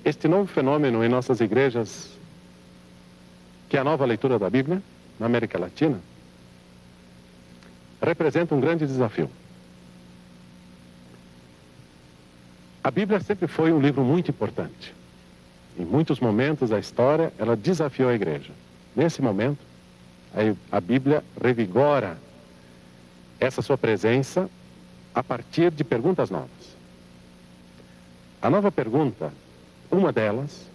Este novo fenômeno em nossas igrejas, que é a nova leitura da Bíblia, na América Latina, representa um grande desafio. A Bíblia sempre foi um livro muito importante. Em muitos momentos da história, ela desafiou a igreja. Nesse momento, a Bíblia revigora essa sua presença a partir de perguntas novas. A nova pergunta, uma delas,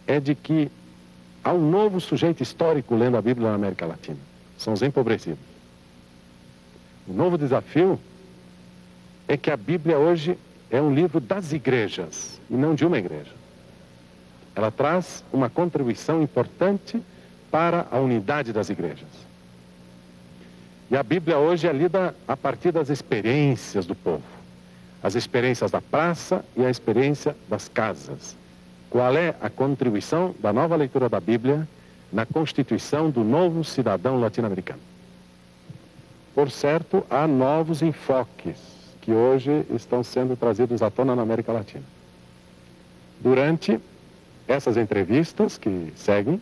é de que há um novo sujeito histórico lendo a Bíblia na América Latina. São os empobrecidos. O novo desafio é que a Bíblia hoje é um livro das igrejas e não de uma igreja. Ela traz uma contribuição importante para a unidade das igrejas. E a Bíblia hoje é lida a partir das experiências do povo. As experiências da praça e a experiência das casas. Qual é a contribuição da nova leitura da Bíblia na constituição do novo cidadão latino-americano? Por certo, há novos enfoques que hoje estão sendo trazidos à tona na América Latina. Durante essas entrevistas que seguem,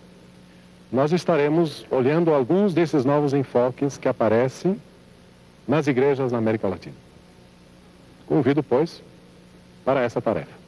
nós estaremos olhando alguns desses novos enfoques que aparecem nas igrejas na América Latina. Convido, pois, para essa tarefa.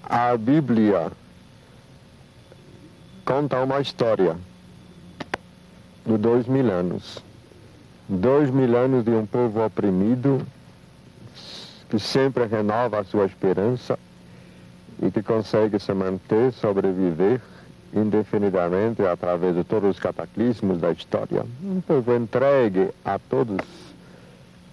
A Bíblia conta uma história de 2000 anos. 2000 anos de um povo oprimido que sempre renova a sua esperança e que consegue se manter, sobreviver indefinidamente através de todos os cataclismos da história. Um povo entregue a todas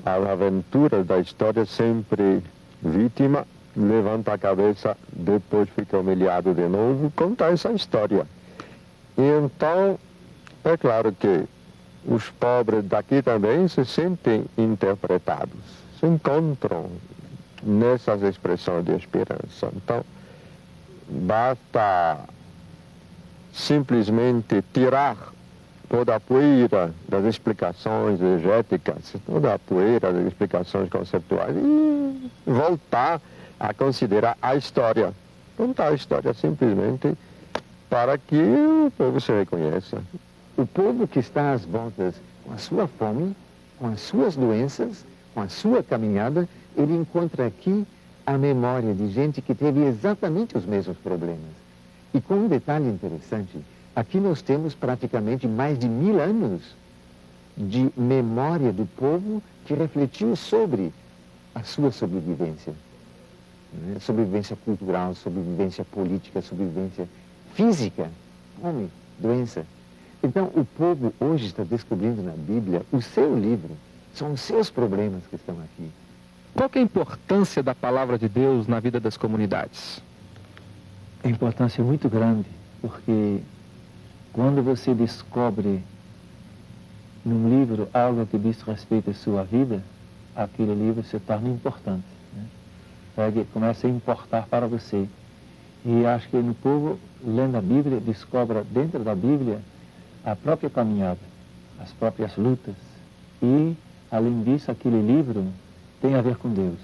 as aventuras da história, sempre vítima, levanta a cabeça, depois fica humilhado de novo, conta essa história. E então, é claro que os pobres daqui também se sentem interpretados, se encontram nessas expressões de esperança. Então, basta simplesmente tirar toda a poeira das explicações exegéticas, toda a poeira das explicações conceituais e voltar a considerar a história. Contar a história simplesmente para que o povo se reconheça. O povo que está às voltas com a sua fome, com as suas doenças, com a sua caminhada, ele encontra aqui a memória de gente que teve exatamente os mesmos problemas. E com um detalhe interessante, aqui nós temos praticamente mais de 1000 anos de memória do povo que refletiu sobre a sua sobrevivência. Sobrevivência cultural, sobrevivência política, sobrevivência física, fome, doença. Então, o povo hoje está descobrindo na Bíblia o seu livro, são os seus problemas que estão aqui. Qual que é a importância da palavra de Deus na vida das comunidades? A importância é muito grande, porque quando você descobre num livro algo que diz respeito à sua vida, aquele livro se torna importante, né? Começa a importar para você. E acho que no povo, lendo a Bíblia, descobre dentro da Bíblia a própria caminhada, as próprias lutas. E, além disso, aquele livro tem a ver com Deus.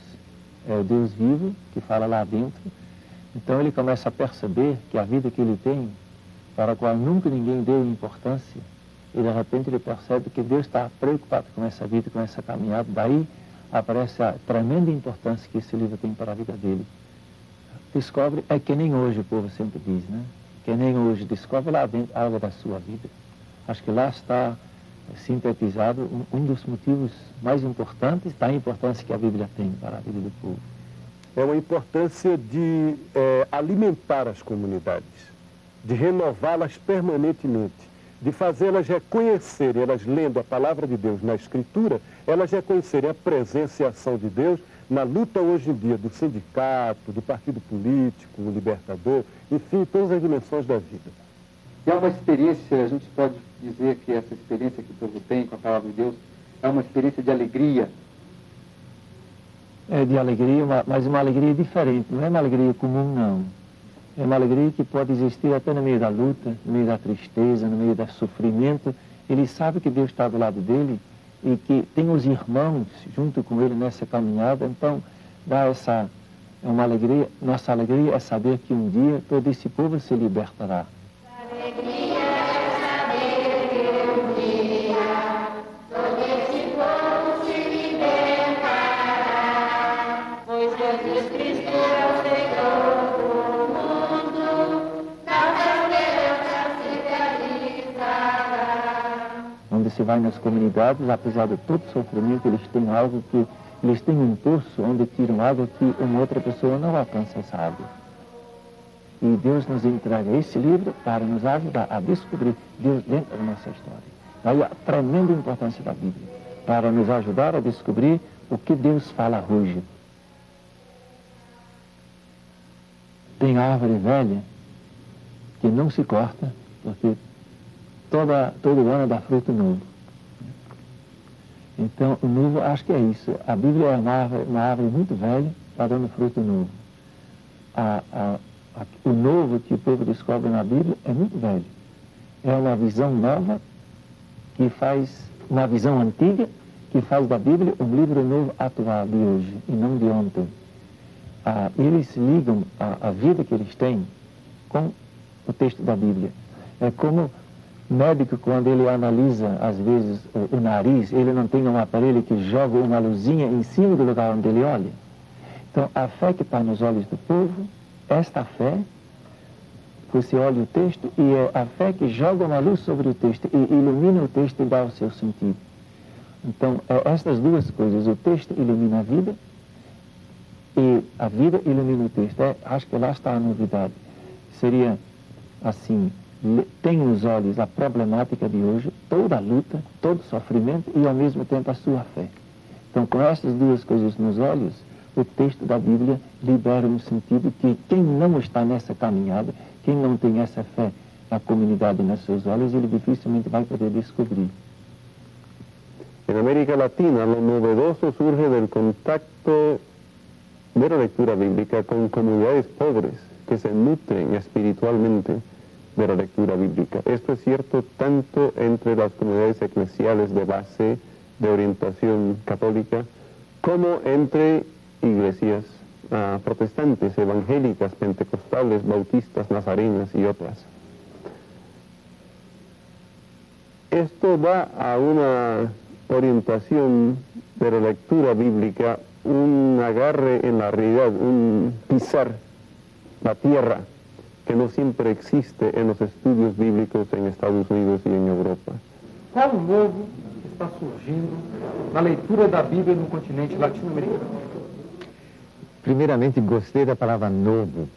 É o Deus vivo que fala lá dentro. Então ele começa a perceber que a vida que ele tem, para a qual nunca ninguém deu importância, e de repente ele percebe que Deus está preocupado com essa vida, com essa caminhada. Daí aparece a tremenda importância que esse livro tem para a vida dele. Descobre, é que nem hoje o povo sempre diz, né? Que nem hoje, descobre lá dentro algo da sua vida. Acho que lá está sintetizado um dos motivos mais importantes da importância que a Bíblia tem para a vida do povo. É uma importância de alimentar as comunidades, de renová-las permanentemente, de fazê-las reconhecerem, elas lendo a palavra de Deus na Escritura, elas reconhecerem a presença e a ação de Deus na luta hoje em dia do sindicato, do partido político, o libertador, enfim, todas as dimensões da vida. E é uma experiência, a gente pode dizer que essa experiência que o povo tem com a palavra de Deus é uma experiência de alegria. É de alegria, mas uma alegria diferente, não é uma alegria comum, não. É uma alegria que pode existir até no meio da luta, no meio da tristeza, no meio do sofrimento. Ele sabe que Deus está do lado dele e que tem os irmãos junto com ele nessa caminhada. Então, dá essa, é uma alegria. Nossa alegria é saber que um dia todo esse povo se libertará. Onde se vai nas comunidades, apesar de todo sofrimento, eles têm algo que, eles têm um poço onde tiram água que uma outra pessoa não alcança essa água. E Deus nos entrega esse livro para nos ajudar a descobrir Deus dentro da nossa história. Daí a tremenda importância da Bíblia, para nos ajudar a descobrir o que Deus fala hoje. Tem árvore velha que não se corta, porque todo ano dá fruto novo. Então, o novo, acho que é isso. A Bíblia é uma árvore muito velha, está dando fruto novo. O novo que o povo descobre na Bíblia é muito velho. É uma visão nova, que faz, uma visão antiga, que faz da Bíblia um livro novo atual de hoje, e não de ontem. Eles ligam a vida que eles têm com o texto da Bíblia. É como médico, quando ele analisa, às vezes, o nariz, ele não tem um aparelho que joga uma luzinha em cima do lugar onde ele olha. Então, a fé que está nos olhos do povo, esta fé, você olha o texto e é a fé que joga uma luz sobre o texto e ilumina o texto e dá o seu sentido. Então, estas duas coisas, o texto ilumina a vida e a vida ilumina o texto. Acho que lá está a novidade. Seria assim, tem nos olhos a problemática de hoje, toda a luta, todo o sofrimento e ao mesmo tempo a sua fé. Então, com essas duas coisas nos olhos, o texto da Bíblia libera um sentido que quem não está nessa caminhada, quem não tem essa fé na comunidade nos seus olhos, ele dificilmente vai poder descobrir. En América Latina, lo novedoso surge del contacto de la lectura bíblica con comunidades pobres que se nutren espiritualmente de la lectura bíblica. Esto es cierto tanto entre las comunidades eclesiales de base, de orientación católica, como entre iglesias protestantes, evangélicas, pentecostales, bautistas, nazarenas y otras. Esto da a una orientación de la lectura bíblica, un agarre en la realidad, un pisar la tierra, que no siempre existe en los estudios bíblicos en Estados Unidos y en Europa. Qual o novo está surgindo na leitura da Bíblia no continente latino-americano? Primeiramente, gostei da palavra novo.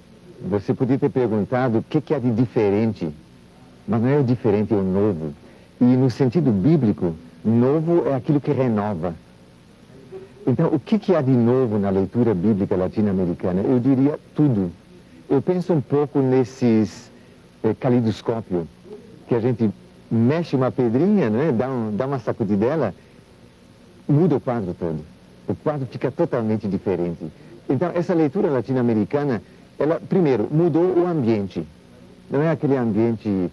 Você podia ter perguntado o que há de diferente, mas não é o diferente, é o novo. E no sentido bíblico, novo é aquilo que renova. Então, o que há de novo na leitura bíblica latino-americana? Eu diria tudo. Eu penso um pouco nesses calidoscópio, que a gente mexe uma pedrinha, né, dá uma sacudidela, muda o quadro todo. O quadro fica totalmente diferente. Então, essa leitura latino-americana, ela, primeiro, mudou o ambiente. Não é aquele ambiente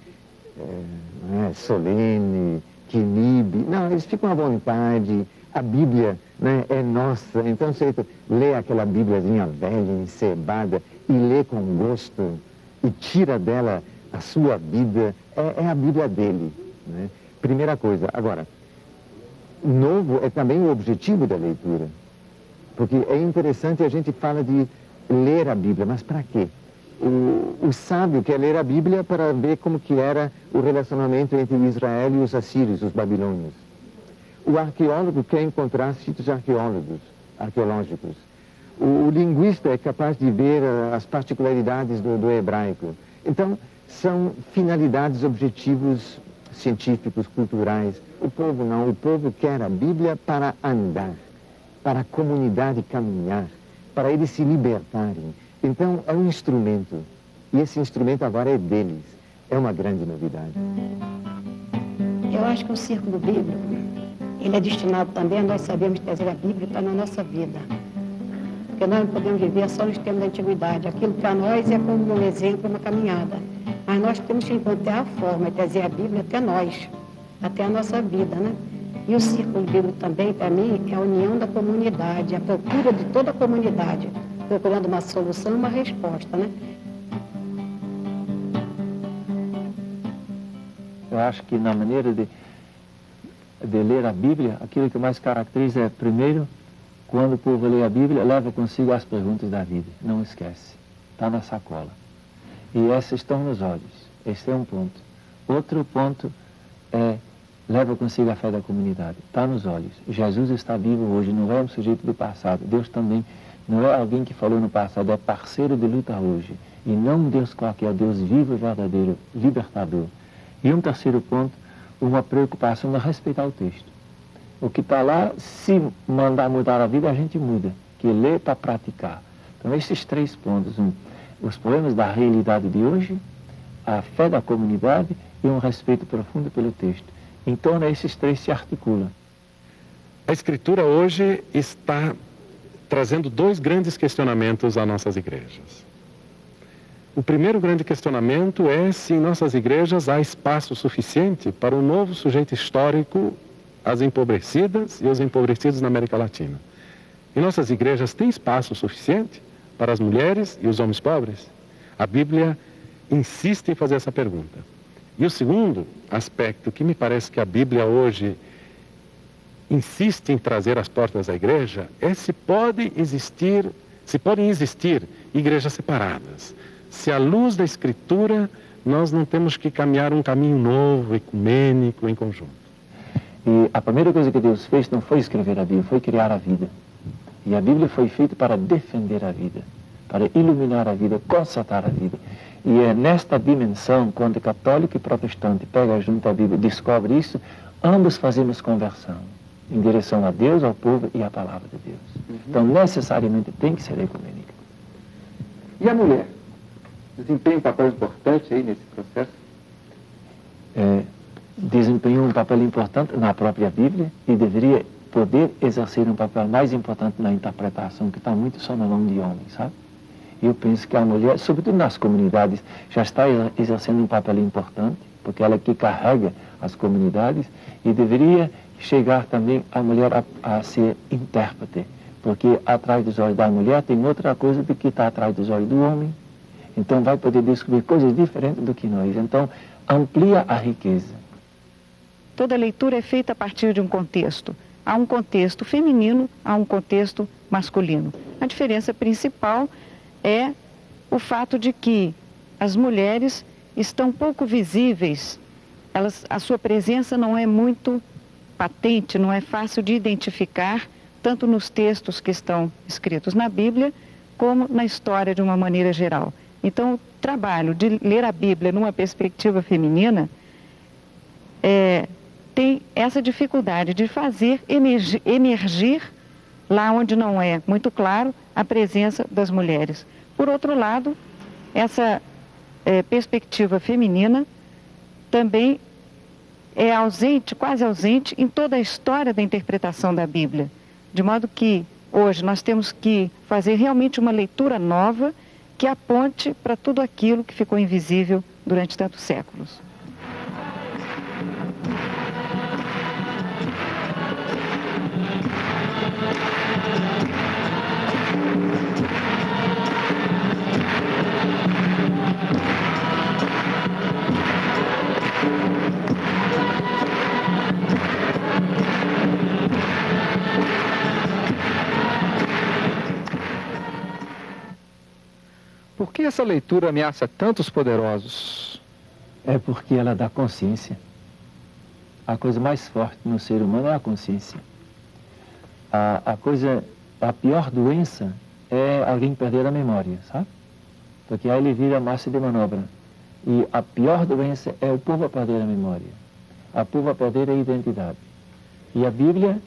não é, solene, que inibe. Não, eles ficam à vontade. A Bíblia, né, é nossa. Então, você lê aquela Bíbliazinha velha, encebada, e lê com gosto, e tira dela a sua vida. É a Bíblia dele, né? Primeira coisa. Agora, novo é também o objetivo da leitura. Porque é interessante, a gente fala de ler a Bíblia, mas para quê? O sábio quer ler a Bíblia para ver como que era o relacionamento entre Israel e os assírios, os babilônios. O arqueólogo quer encontrar sítios arqueológicos. O linguista é capaz de ver as particularidades do hebraico. Então, são finalidades, objetivos científicos, culturais. O povo não, o povo quer a Bíblia para andar, para a comunidade caminhar, para eles se libertarem. Então, é um instrumento, e esse instrumento agora é deles. É uma grande novidade. Eu acho que o círculo bíblico, ele é destinado também a nós sabermos trazer a Bíblia para a nossa vida. Porque nós não podemos viver só nos tempos da antiguidade. Aquilo para nós é como um exemplo, uma caminhada. Mas nós temos que encontrar a forma de trazer a Bíblia até nós, até a nossa vida, né? E o círculo bíblico também, para mim, é a união da comunidade, a procura de toda a comunidade, procurando uma solução e uma resposta, né? Eu acho que na maneira de ler a Bíblia, aquilo que mais caracteriza é, primeiro, quando o povo lê a Bíblia, leva consigo as perguntas da vida. Não esquece. Está na sacola. E essas estão nos olhos. Esse é um ponto. Outro ponto é, leva consigo a fé da comunidade. Está nos olhos. Jesus está vivo hoje, não é um sujeito do passado. Deus também não é alguém que falou no passado, é parceiro de luta hoje. E não um Deus qualquer, Deus vivo e verdadeiro, libertador. E um terceiro ponto, uma preocupação de respeitar o texto. O que está lá, se mandar mudar a vida, a gente muda. Que lê para praticar. Então, esses três pontos. Os problemas da realidade de hoje, a fé da comunidade e um respeito profundo pelo texto. Em torno desses três se articula. A Escritura hoje está trazendo dois grandes questionamentos às nossas igrejas. O primeiro grande questionamento é se em nossas igrejas há espaço suficiente para um novo sujeito histórico, as empobrecidas e os empobrecidos na América Latina. Em nossas igrejas tem espaço suficiente para as mulheres e os homens pobres? A Bíblia insiste em fazer essa pergunta. E o segundo aspecto que me parece que a Bíblia hoje insiste em trazer às portas da igreja é se podem existir igrejas separadas. Se à luz da Escritura nós não temos que caminhar um caminho novo, ecumênico, em conjunto. E a primeira coisa que Deus fez não foi escrever a Bíblia, foi criar a vida. E a Bíblia foi feita para defender a vida, para iluminar a vida, constatar a vida. E é nesta dimensão, quando católico e protestante pega junto a Bíblia e descobre isso, ambos fazemos conversão em direção a Deus, ao povo e à palavra de Deus. Então, necessariamente tem que ser ecumênica. E a mulher? Desempenha um papel importante aí nesse processo? Desempenhou um papel importante na própria Bíblia e deveria poder exercer um papel mais importante na interpretação, que está muito só na mão de homens, sabe? Eu penso que a mulher, sobretudo nas comunidades, já está exercendo um papel importante, porque ela é que carrega as comunidades, e deveria chegar também a mulher a ser intérprete, porque atrás dos olhos da mulher tem outra coisa do que está atrás dos olhos do homem. Então vai poder descobrir coisas diferentes do que nós. Então amplia a riqueza. Toda leitura é feita a partir de um contexto. Há um contexto feminino, há um contexto masculino. A diferença principal é o fato de que as mulheres estão pouco visíveis, a sua presença não é muito patente, não é fácil de identificar, tanto nos textos que estão escritos na Bíblia, como na história de uma maneira geral. Então, o trabalho de ler a Bíblia numa perspectiva feminina tem essa dificuldade de fazer emergir, lá onde não é muito claro, a presença das mulheres. Por outro lado, essa perspectiva feminina também é ausente, quase ausente, em toda a história da interpretação da Bíblia. De modo que hoje nós temos que fazer realmente uma leitura nova que aponte para tudo aquilo que ficou invisível durante tantos séculos. Por que essa leitura ameaça tantos poderosos? É porque ela dá consciência. A coisa mais forte no ser humano é a consciência. A pior doença é alguém perder a memória, sabe? Porque aí ele vira massa de manobra. E a pior doença é o povo a perder a memória. O povo a perder a identidade. E a Bíblia,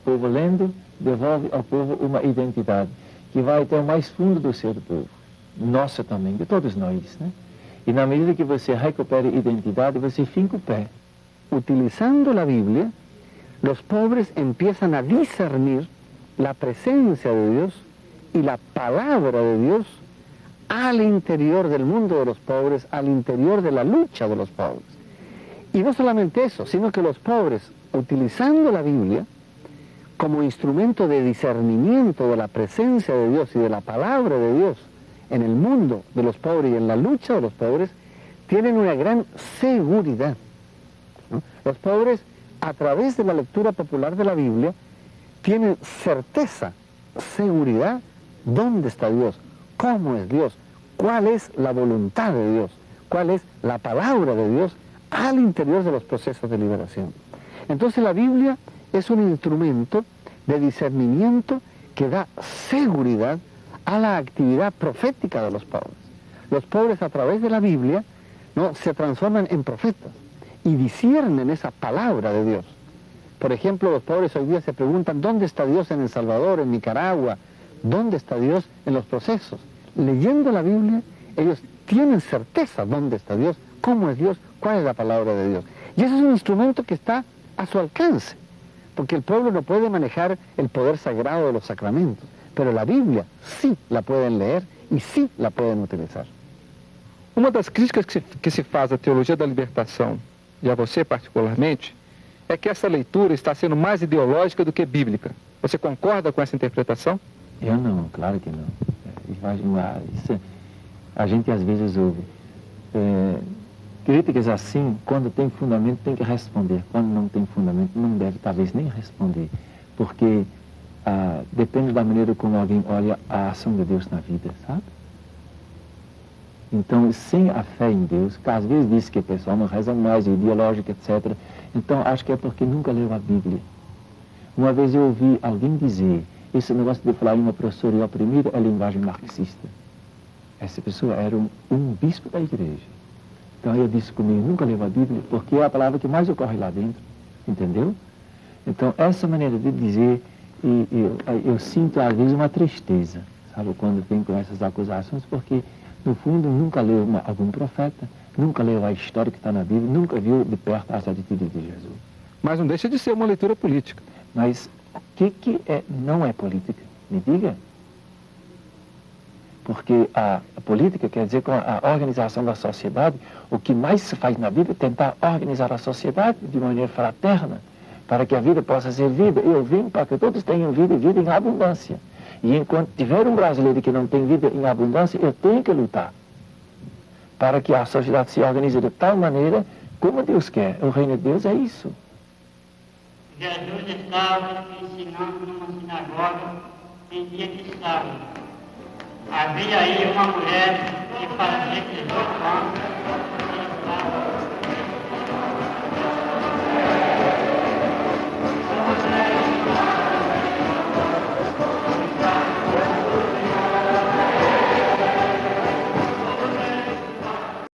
o povo lendo, devolve ao povo uma identidade que vai até o mais fundo do ser do povo. Nossa também, de todos nós, né? E na medida que você recupera a identidade, você finca o pé. Utilizando a Bíblia, os pobres empiezan a discernir a presença de Deus e a palavra de Deus al interior del mundo de los pobres, al interior de la lucha de los pobres. Y no solamente eso, sino que los pobres, utilizando la Biblia como instrumento de discernimiento de la presencia de Dios y de la palabra de Dios en el mundo de los pobres y en la lucha de los pobres, tienen una gran seguridad, ¿no? Los pobres, a través de la lectura popular de la Biblia, tienen certeza, seguridad, ¿dónde está Dios? ¿Cómo es Dios? ¿Cuál es la voluntad de Dios? ¿Cuál es la palabra de Dios al interior de los procesos de liberación? Entonces la Biblia es un instrumento de discernimiento que da seguridad a la actividad profética de los pobres. Los pobres a través de la Biblia, ¿no?, se transforman en profetas y disciernen esa palabra de Dios. Por ejemplo, los pobres hoy día se preguntan, ¿dónde está Dios en El Salvador, en Nicaragua? ¿Dónde está Dios en los procesos? Leyendo la Biblia, ellos tienen certeza dónde está Dios, cómo es Dios, cuál es la palabra de Dios. Y ese es un instrumento que está a su alcance, porque el pueblo no puede manejar el poder sagrado de los sacramentos, pero la Biblia sí la pueden leer y sí la pueden utilizar. Uma das críticas que se faz à teologia da libertação, e a você particularmente, é que essa leitura está sendo mais ideológica do que bíblica. Você concorda com essa interpretação? Eu não, claro que não. A gente às vezes ouve críticas assim, quando tem fundamento tem que responder, quando não tem fundamento não deve talvez nem responder, porque depende da maneira como alguém olha a ação de Deus na vida, sabe? Então, sem a fé em Deus, que às vezes diz que o pessoal não reza mais, ideológico, etc. Então, acho que é porque nunca leu a Bíblia. Uma vez eu ouvi alguém dizer, esse negócio de falar em uma professora e oprimida é linguagem marxista. Essa pessoa era um bispo da igreja. Então, eu disse comigo, nunca leu a Bíblia, porque é a palavra que mais ocorre lá dentro, entendeu? Então, essa maneira de dizer, eu sinto às vezes uma tristeza, sabe, quando vem com essas acusações, porque no fundo, nunca leu algum profeta, nunca leu a história que está na Bíblia, nunca viu de perto as atitudes de Jesus. Mas não deixa de ser uma leitura política. Mas o que não é política? Me diga. Porque a política quer dizer com a organização da sociedade, o que mais se faz na vida é tentar organizar a sociedade de maneira fraterna, para que a vida possa ser vida. Eu vim para que todos tenham vida e vida em abundância. E enquanto tiver um brasileiro que não tem vida em abundância, eu tenho que lutar para que a sociedade se organize de tal maneira como Deus quer. O reino de Deus é isso. Jesus estava ensinando numa sinagoga em dia de sábado. Havia aí uma mulher que fazia 18 anos que estava